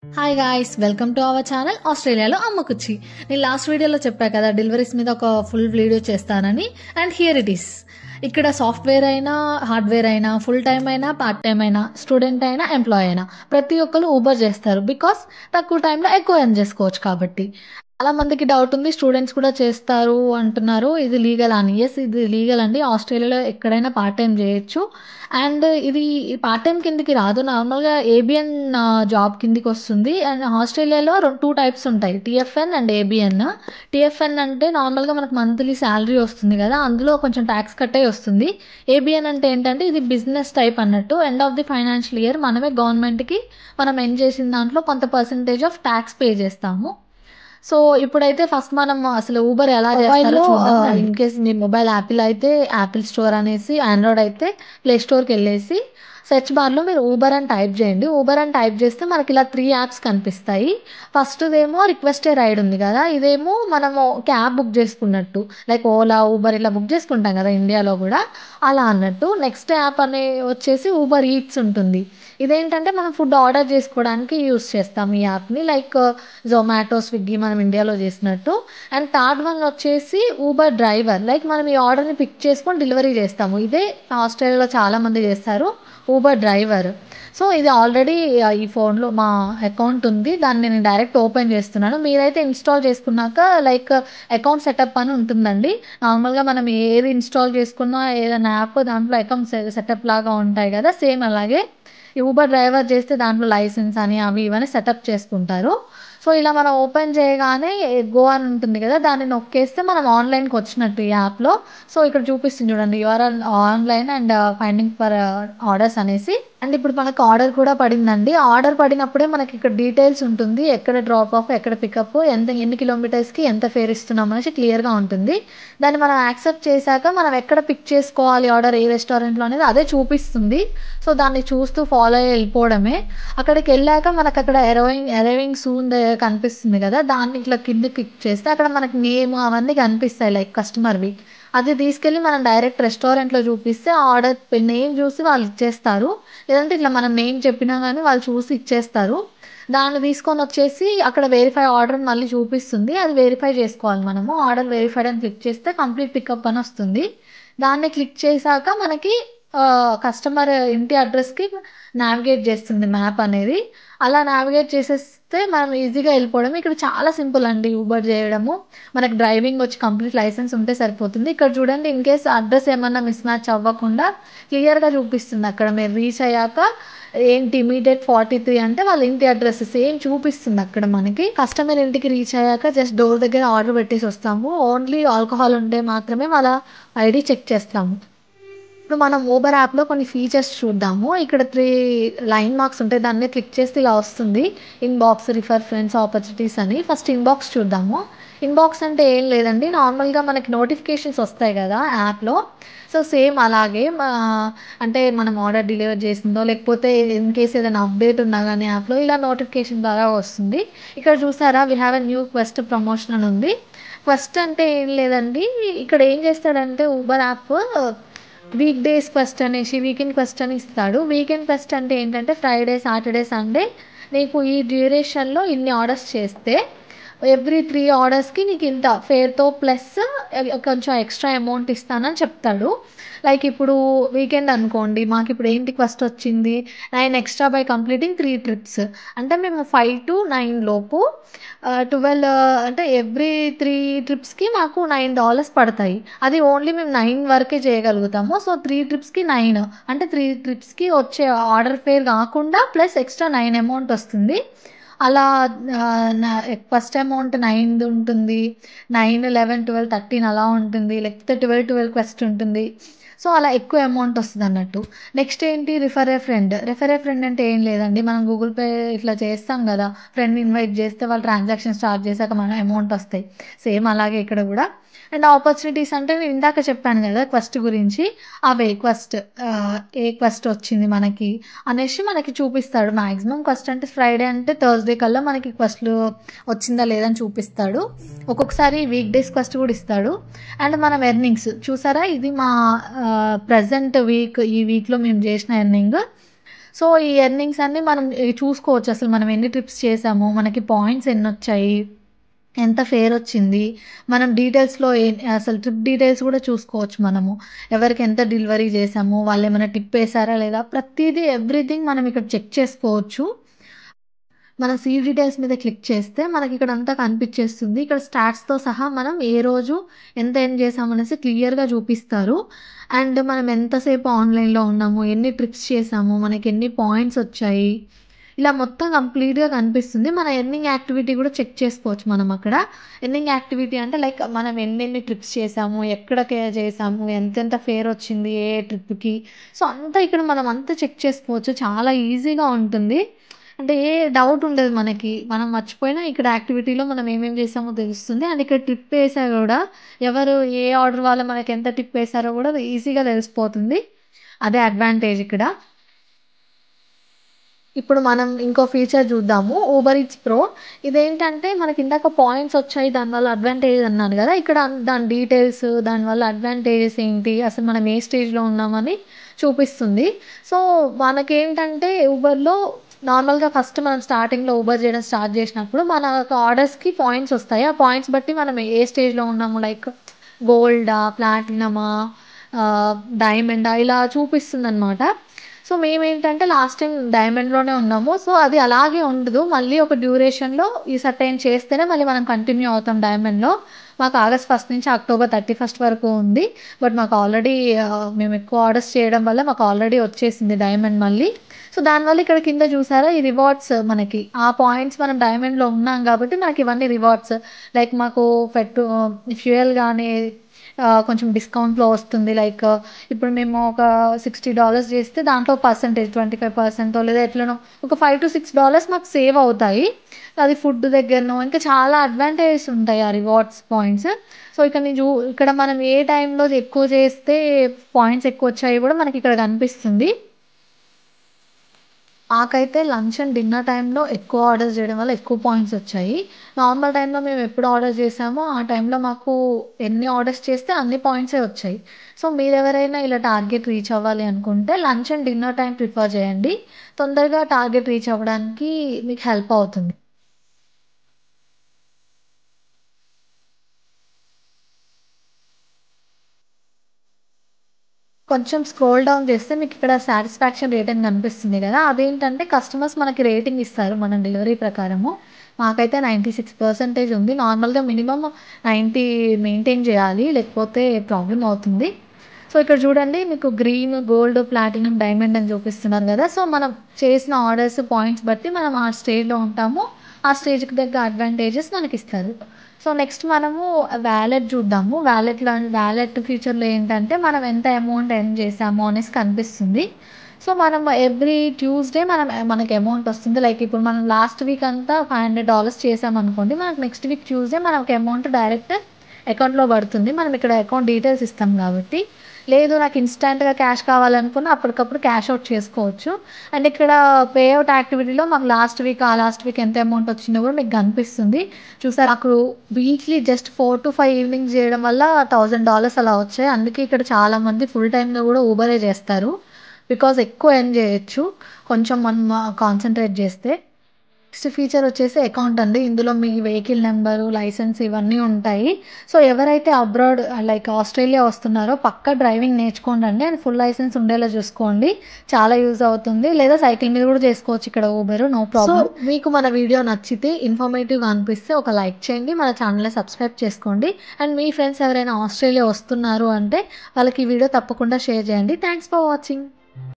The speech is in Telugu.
Hi guys, welcome to our channel ఆస్ట్రేలియాలో అమ్మకుచ్చి. నేను లాస్ట్ వీడియోలో చెప్పా కదా డెలివరీస్ మీద ఒక ఫుల్ వీడియో చేస్తానని. And here it is. ఇక్కడ సాఫ్ట్వేర్ అయినా, హార్డ్వేర్ అయినా, ఫుల్ టైం అయినా, పార్ట్ టైం అయినా, స్టూడెంట్ అయినా, ఎంప్లాయ్ అయినా ప్రతి ఒక్కరు ఊబర్ చేస్తారు. బికాస్ తక్కువ టైంలో ఎక్కువ ఎర్న్ చేసుకోవచ్చు కాబట్టి. చాలా మందికి డౌట్ ఉంది, స్టూడెంట్స్ కూడా చేస్తారు అంటున్నారు. ఇది లీగల్ అని? ఎస్, ఇది లీగల్ అండి. ఆస్ట్రేలియాలో ఎక్కడైనా పార్ట్ టైం చేయొచ్చు. అండ్ ఇది పార్ట్ టైం కిందికి రాదు, నార్మల్గా ఏబిఎన్ జాబ్ కిందికి వస్తుంది. అండ్ ఆస్ట్రేలియాలో టూ టైప్స్ ఉంటాయి, టీఎఫ్ఎన్ అండ్ ఏబిఎన్. టీఎఫ్ఎన్ అంటే నార్మల్గా మనకు మంత్లీ శాలరీ వస్తుంది కదా, అందులో కొంచెం ట్యాక్స్ కట్టే వస్తుంది. ఏబిఎన్ అంటే ఏంటంటే ఇది బిజినెస్ టైప్ అన్నట్టు. End of the financial year మనమే గవర్నమెంట్కి మనం ఎర్న్ చేసిన దాంట్లో కొంత పర్సంటేజ్ ఆఫ్ ట్యాక్స్ పే చేస్తాము. సో ఇప్పుడైతే ఫస్ట్ మనం అసలు ఊబర్ ఎలా చేస్తారో చూద్దాం. In case me mobile Apple అయితే యాపిల్ స్టోర్ అనేసి, ఆండ్రాయిడ్ అయితే ప్లే స్టోర్కి వెళ్ళేసి సెర్చ్ బార్లో మీరు ఊబర్ అని టైప్ చేయండి. ఊబర్ అని టైప్ చేస్తే మనకి ఇలా 3 యాప్స్ కనిపిస్తాయి. ఫస్ట్దేమో రిక్వెస్ట్ ఏ రైడ్ ఉంది కదా, ఇదేమో మనము క్యాబ్ బుక్ చేసుకున్నట్టు, లైక్ ఓలా, ఊబర్ ఇలా బుక్ చేసుకుంటాం కదా ఇండియాలో కూడా, అలా అన్నట్టు. నెక్స్ట్ యాప్ అనే వచ్చేసి ఊబర్ ఈట్స్ ఉంటుంది. ఇదేంటంటే మనం ఫుడ్ ఆర్డర్ చేసుకోవడానికి యూస్ చేస్తాం ఈ యాప్ని, లైక్ జొమాటో, స్విగ్గీ మనం ఇండియాలో చేసినట్టు. అండ్ థర్డ్ వన్ వచ్చేసి ఊబర్ డ్రైవర్, లైక్ మనం ఈ ఆర్డర్ని పిక్ చేసుకొని డెలివరీ చేస్తాము. ఇదే ఆస్ట్రేలియాలో చాలామంది చేస్తారు, ఊబర్ డ్రైవర్. సో ఇది ఆల్రెడీ ఈ ఫోన్లో మా అకౌంట్ ఉంది, దాన్ని నేను డైరెక్ట్ ఓపెన్ చేస్తున్నాను. మీరైతే ఇన్స్టాల్ చేసుకున్నాక లైక్ అకౌంట్ సెటప్ అని ఉంటుందండి. నార్మల్గా మనం ఏది ఇన్స్టాల్ చేసుకున్నా ఏదైనా యాప్ దాంట్లో అకౌంట్ సెటప్ లాగా ఉంటాయి కదా, సేమ్ అలాగే ఊబర్ డ్రైవర్ చేస్తే దాంట్లో లైసెన్స్ అని అవి ఇవన్నీ సెటప్ చేసుకుంటారు. సో ఇలా మనం ఓపెన్ చేయగానే గో అని ఉంటుంది కదా, దాన్ని నొక్కేస్తే మనం ఆన్లైన్కి వచ్చినట్టు ఈ యాప్లో. సో ఇక్కడ చూపిస్తుంది చూడండి, you are online and finding for orders అనేసి. అండ్ ఇప్పుడు మనకు ఆర్డర్ కూడా పడిందండి. ఆర్డర్ పడినప్పుడే మనకి ఇక్కడ డీటెయిల్స్ ఉంటుంది, ఎక్కడ డ్రాప్ ఆఫ్, ఎక్కడ పికప్, ఎన్ని కిలోమీటర్స్కి ఎంత ఫేర్ ఇస్తున్నాం అనేసి క్లియర్గా ఉంటుంది. దాన్ని మనం యాక్సెప్ట్ చేశాక మనం ఎక్కడ పిక్ చేసుకోవాలి ఆర్డర్, ఏ రెస్టారెంట్లో అనేది అదే చూపిస్తుంది. సో దాన్ని చూస్తూ ఫాలో అయ్యి వెళ్ళిపోవడమే. అక్కడికి వెళ్ళాక మనకు అక్కడ అరైవింగ్ సూన్ కనిపిస్తుంది కదా, దాన్ని ఇట్లా కింద క్లిక్ చేస్తే అక్కడ మనకి నేమ్ అవన్నీ కనిపిస్తాయి లైక్ కస్టమర్వి. అది తీసుకెళ్ళి మనం డైరెక్ట్ రెస్టారెంట్లో చూపిస్తే ఆర్డర్ నేమ్ చూసి వాళ్ళు ఇచ్చేస్తారు. లేదంటే ఇట్లా మనం నేమ్ చెప్పినా కానీ వాళ్ళు చూసి ఇచ్చేస్తారు. దాన్ని తీసుకొని వచ్చేసి అక్కడ వెరిఫై ఆర్డర్ మళ్ళీ చూపిస్తుంది, అది వెరిఫై చేసుకోవాలి మనము. ఆర్డర్ వెరిఫైడ్ అని క్లిక్ చేస్తే కంప్లీట్ పికప్ అని వస్తుంది. దాన్ని క్లిక్ చేశాక మనకి కస్టమర్ ఇంటి అడ్రస్కి నావిగేట్ చేస్తుంది మ్యాప్ అనేది. అలా నావిగేట్ చేసేస్తే మనం ఈజీగా వెళ్ళిపోవడం. ఇక్కడ చాలా సింపుల్ అండి ఊబర్ చేయడము. మనకు డ్రైవింగ్ వచ్చి కంప్లీట్ లైసెన్స్ ఉంటే సరిపోతుంది. ఇక్కడ చూడండి, ఇన్ కేస్ అడ్రస్ ఏమన్నా మిస్ మ్యాచ్ అవ్వకుండా క్లియర్గా చూపిస్తుంది. అక్కడ మీరు రీచ్ అయ్యాక ఏంటి ఇమీడియట్ 43 అంటే వాళ్ళ ఇంటి అడ్రస్ సేమ్ చూపిస్తుంది అక్కడ మనకి. కస్టమర్ ఇంటికి రీచ్ అయ్యాక జస్ట్ డోర్ దగ్గర ఆర్డర్ పెట్టేసి వస్తాము. ఓన్లీ ఆల్కహాల్ ఉంటే మాత్రమే వాళ్ళ ఐడి చెక్ చేస్తాము. ఇప్పుడు మనం ఊబర్ యాప్లో కొన్ని ఫీచర్స్ చూద్దాము. ఇక్కడ 3 లైన్ మార్క్స్ ఉంటాయి, దాన్ని క్లిక్ చేస్తే ఇలా వస్తుంది, ఇన్బాక్స్, రిఫర్ ఫ్రెండ్స్, ఆపర్చునిటీస్ అని. ఫస్ట్ ఇన్బాక్స్ చూద్దాము. ఇన్బాక్స్ అంటే ఏం లేదండి, నార్మల్గా మనకి నోటిఫికేషన్స్ వస్తాయి కదా యాప్లో. సో సేమ్ అలాగే అంటే మనం ఆర్డర్ డెలివర్ చేసిందో లేకపోతే ఇన్ కేస్ ఏదైనా అప్డేట్ ఉన్నా కానీ యాప్లో ఇలా నోటిఫికేషన్ ద్వారా వస్తుంది. ఇక్కడ చూసారా, we have a new quest promotion అని ఉంది. క్వెస్ట్ అంటే ఏం లేదండి, ఇక్కడ ఏం చేస్తాడంటే Uber app week days quest అనేసి వీకెండ్ క్వెస్ట్ అని ఇస్తాడు. వీకెండ్ క్వెస్ట్ అంటే ఏంటంటే ఫ్రైడే, సాటర్డే, సండే నీకు ఈ డ్యూరేషన్లో ఇన్ని ఆర్డర్స్ చేస్తే ఎవ్రీ 3 ఆర్డర్స్కి నీకు ఇంత ఫేర్తో ప్లస్ కొంచెం ఎక్స్ట్రా అమౌంట్ ఇస్తానని చెప్తాడు. లైక్ ఇప్పుడు వీకెండ్ అనుకోండి, మాకు ఇప్పుడు ఏంటి క్వెస్ట్ వచ్చింది, 9 ఎక్స్ట్రా బై కంప్లీటింగ్ 3 ట్రిప్స్. అంటే మేము 5 to 9 లోపు 12 అంటే ఎవ్రీ 3 ట్రిప్స్కి మాకు $9 పడతాయి. అది ఓన్లీ మేము 9 వరకే చేయగలుగుతాము. సో 3 ట్రిప్స్కి 9 అంటే 3 ట్రిప్స్కి వచ్చే ఆర్డర్ ఫేర్ కాకుండా ప్లస్ ఎక్స్ట్రా 9 అమౌంట్ వస్తుంది. అలా ఫస్ట్ అమౌంట్ 9 ఉంటుంది, 9, 11, 12, 13 అలా ఉంటుంది, లేకపోతే 12 క్వెస్ట్ ఉంటుంది. సో అలా ఎక్కువ అమౌంట్ వస్తుంది అన్నట్టు. నెక్స్ట్ ఏంటి, రిఫర్ ఏ ఫ్రెండ్. రిఫర్ ఏ ఫ్రెండ్ అంటే ఏం లేదండి, మనం గూగుల్ పే ఇట్లా చేస్తాం కదా, ఫ్రెండ్ ఇన్వైట్ చేస్తే వాళ్ళు ట్రాన్సాక్షన్ స్టార్ట్ చేశాక మన అమౌంట్ వస్తాయి. సేమ్ అలాగే ఇక్కడ కూడా. అండ్ ఆపర్చునిటీస్ అంటే నేను ఇందాక చెప్పాను కదా క్వెస్ట్ గురించి, అవే క్వెస్ట్ ఏ క్వెస్ట్ వచ్చింది మనకి అనేసి మనకి చూపిస్తాడు. మ్యాక్సిమం క్వెస్ట్ అంటే ఫ్రైడే అంటే థర్స్డే కల్లా మనకి క్వెస్ట్లు వచ్చిందా లేదని చూపిస్తాడు. ఒక్కొక్కసారి వీక్ డేస్ క్వెస్ట్ కూడా ఇస్తాడు. అండ్ మనం ఎర్నింగ్స్ చూసారా, ఇది మా ప్రజెంట్ వీక్, ఈ వీక్లో మేము చేసిన ఎర్నింగ్. సో ఈ ఎర్నింగ్స్ అన్నీ మనం చూసుకోవచ్చు. అసలు మనం ఎన్ని ట్రిప్స్ చేసాము, మనకి పాయింట్స్ ఎన్నొచ్చాయి, ఎంత ఫేర్ వచ్చింది, మనం డీటెయిల్స్లో అసలు ట్రిప్ డీటెయిల్స్ కూడా చూసుకోవచ్చు మనము. ఎవరికి ఎంత డెలివరీ చేసాము, వాళ్ళు ఏమైనా టిప్ వేసారా లేదా, ప్రతిదీ ఎవ్రీథింగ్ మనం ఇక్కడ చెక్ చేసుకోవచ్చు. మన సీవ్ డీటెయిల్స్ మీద క్లిక్ చేస్తే మనకి ఇక్కడ అంతా కనిపించేస్తుంది. ఇక్కడ స్టాట్స్తో సహా మనం ఏ రోజు ఎంత ఎర్న్ చేసామనేసి క్లియర్గా చూపిస్తారు. అండ్ మనం ఎంతసేపు ఆన్లైన్లో ఉన్నాము, ఎన్ని ట్రిప్స్ చేసాము, మనకి ఎన్ని పాయింట్స్ వచ్చాయి, ఇలా మొత్తం కంప్లీట్గా కనిపిస్తుంది. మన ఎర్నింగ్ యాక్టివిటీ కూడా చెక్ చేసుకోవచ్చు మనం అక్కడ. ఎర్నింగ్ యాక్టివిటీ అంటే లైక్ మనం ఎన్నెన్ని ట్రిప్స్ చేసాము, ఎక్కడికి చేసాము, ఎంతెంత ఫేర్ వచ్చింది ఏ ట్రిప్కి, సో అంతా ఇక్కడ మనం అంతా చెక్ చేసుకోవచ్చు. చాలా ఈజీగా ఉంటుంది. అంటే ఏ డౌట్ ఉండదు మనకి. మనం మర్చిపోయినా ఇక్కడ యాక్టివిటీలో మనం ఏమేమి చేసామో తెలుస్తుంది. అండ్ ఇక్కడ టిప్ వేసా కూడా ఎవరు ఏ ఆర్డర్ వాళ్ళు మనకి ఎంత టిప్ వేసారో కూడా ఈజీగా తెలిసిపోతుంది. అదే అడ్వాంటేజ్ ఇక్కడ. ఇప్పుడు మనం ఇంకో ఫీచర్ చూద్దాము, ఊబర్ ఈట్స్ ప్రో. ఇదేంటంటే మనకి ఇందాక పాయింట్స్ వచ్చాయి, దానివల్ల అడ్వాంటేజ్ అన్నాను కదా, ఇక్కడ దాని డీటెయిల్స్, దానివల్ల అడ్వాంటేజెస్ ఏంటి, అసలు మనం ఏ స్టేజ్లో ఉన్నామని చూపిస్తుంది. సో మనకేంటంటే ఊబర్లో నార్మల్గా ఫస్ట్ మనం స్టార్టింగ్లో ఊబర్ చేయడం స్టార్ట్ చేసినప్పుడు మన ఆర్డర్స్కి పాయింట్స్ వస్తాయి. ఆ పాయింట్స్ బట్టి మనం ఏ స్టేజ్లో ఉన్నాము, లైక్ గోల్డా, ప్లాటినమా, డైమండా, ఇలా చూపిస్తుంది అనమాట. సో మేమేంటంటే లాస్ట్ టైం డైమండ్లోనే ఉన్నాము. సో అది అలాగే ఉండదు, మళ్ళీ ఒక డ్యూరేషన్లో ఈ సర్టైన్ చేస్తేనే మళ్ళీ మనం కంటిన్యూ అవుతాం డైమండ్లో. మాకు ఆగస్ట్ 1 నుంచి అక్టోబర్ 31 వరకు ఉంది. బట్ మాకు ఆల్రెడీ మేము ఎక్కువ ఆర్డర్స్ చేయడం వల్ల మాకు ఆల్రెడీ వచ్చేసింది డైమండ్ మళ్ళీ. సో దానివల్ల ఇక్కడ కింద చూసారా ఈ రివార్డ్స్, మనకి ఆ పాయింట్స్ మనం డైమండ్లో ఉన్నాం కాబట్టి మనకి ఇవన్నీ రివార్డ్స్. లైక్ మాకు ఫ్యూయల్ కానీ కొంచెం డిస్కౌంట్లో వస్తుంది. లైక్ ఇప్పుడు మేము ఒక $60 చేస్తే దాంట్లో పర్సెంటేజ్ 25% లేదా ఎట్లనో ఒక $5 to $6 మాకు సేవ్ అవుతాయి. అది ఫుడ్ దగ్గరనో ఇంకా చాలా అడ్వాంటేజెస్ ఉంటాయి ఆ రివార్డ్స్ పాయింట్స్. సో ఇక్కడ మనం ఏ టైంలో ఎక్కువ చేస్తే పాయింట్స్ ఎక్కువ వచ్చాయి కూడా మనకి ఇక్కడ కనిపిస్తుంది. మాకైతే లంచ్ అండ్ డిన్నర్ టైంలో ఎక్కువ ఆర్డర్స్ చేయడం వల్ల ఎక్కువ పాయింట్స్ వచ్చాయి. నార్మల్ టైంలో మేము ఎప్పుడు ఆర్డర్ చేసామో ఆ టైంలో మాకు ఎన్ని ఆర్డర్స్ చేస్తే అన్ని పాయింట్సే వచ్చాయి. సో మీరు ఎవరైనా ఇలా టార్గెట్ రీచ్ అవ్వాలి అనుకుంటే lunch and dinner time prefer చేయండి. తొందరగా టార్గెట్ రీచ్ అవ్వడానికి మీకు హెల్ప్ అవుతుంది. కొంచెం స్క్రోల్ డౌన్ చేస్తే మీకు ఇక్కడ సాటిస్ఫాక్షన్ రేట్ అని కనిపిస్తుంది కదా, అదేంటంటే కస్టమర్స్ మనకి రేటింగ్ ఇస్తారు మన డెలివరీ ప్రకారము. మాకైతే 96% ఉంది. నార్మల్గా మినిమమ్ 90 మెయింటైన్ చేయాలి, లేకపోతే ప్రాబ్లం అవుతుంది. సో ఇక్కడ చూడండి మీకు గ్రీన్, గోల్డ్, ప్లాటినం, డైమండ్ అని చూపిస్తున్నారు కదా. సో మనం చేసిన ఆర్డర్స్ పాయింట్స్ బట్టి మనం ఆ స్టేజ్లో ఉంటాము, ఆ స్టేజ్కి దగ్గర అడ్వాంటేజెస్ మనకి ఇస్తారు. సో నెక్స్ట్ మనము వ్యాలెట్ చూద్దాము. వ్యాలెట్ ఫీచర్లో ఏంటంటే మనం ఎంత అమౌంట్ ఎర్న్ చేసాము అనేసి కనిపిస్తుంది. సో మనం ఎవ్రీ ట్యూస్డే మనకి అమౌంట్ వస్తుంది. లైక్ ఇప్పుడు మనం లాస్ట్ వీక్ అంతా $500 చేసామనుకోండి, మనకు నెక్స్ట్ వీక్ ట్యూస్డే మనకి అమౌంట్ డైరెక్ట్ అకౌంట్లో పడుతుంది. మనం ఇక్కడ అకౌంట్ డీటెయిల్స్ ఇస్తాం కాబట్టి. లేదు నాకు ఇన్స్టెంట్గా క్యాష్ కావాలనుకున్న అప్పటికప్పుడు క్యాష్ అవుట్ చేసుకోవచ్చు. అండ్ ఇక్కడ పే అవుట్ యాక్టివిటీలో మాకు లాస్ట్ వీక్ ఎంత అమౌంట్ వచ్చిందో కూడా మీకు కనిపిస్తుంది. చూసారు నాకు వీక్లీ జస్ట్ 4 to 5 ఈవినింగ్స్ చేయడం వల్ల $1000 అలా వచ్చాయి. అందుకే ఇక్కడ చాలామంది ఫుల్ టైంలో కూడా ఊబరే చేస్తారు, బికాజ్ ఎక్కువ ఎర్న్ చేయొచ్చు కొంచెం మనం కాన్సన్ట్రేట్ చేస్తే. నెక్స్ట్ ఫీచర్ వచ్చేసి అకౌంట్ అండి. ఇందులో మీ వెహికల్ నెంబరు, లైసెన్స్ ఇవన్నీ ఉంటాయి. సో ఎవరైతే అబ్రాడ్ లైక్ ఆస్ట్రేలియా వస్తున్నారో పక్క డ్రైవింగ్ నేర్చుకోండి అండ్ ఫుల్ లైసెన్స్ ఉండేలా చూసుకోండి, చాలా యూజ్ అవుతుంది. లేదా సైకిల్ మీద కూడా చేసుకోవచ్చు ఇక్కడ ఊబర్, నో ప్రాబ్లం. సో మీకు మన వీడియో నచ్చితే, ఇన్ఫర్మేటివ్గా అనిపిస్తే ఒక లైక్ చేయండి, మన ఛానల్ని సబ్స్క్రైబ్ చేసుకోండి. అండ్ మీ ఫ్రెండ్స్ ఎవరైనా ఆస్ట్రేలియా వస్తున్నారు అంటే వాళ్ళకి ఈ వీడియో తప్పకుండా షేర్ చేయండి. Thanks for watching.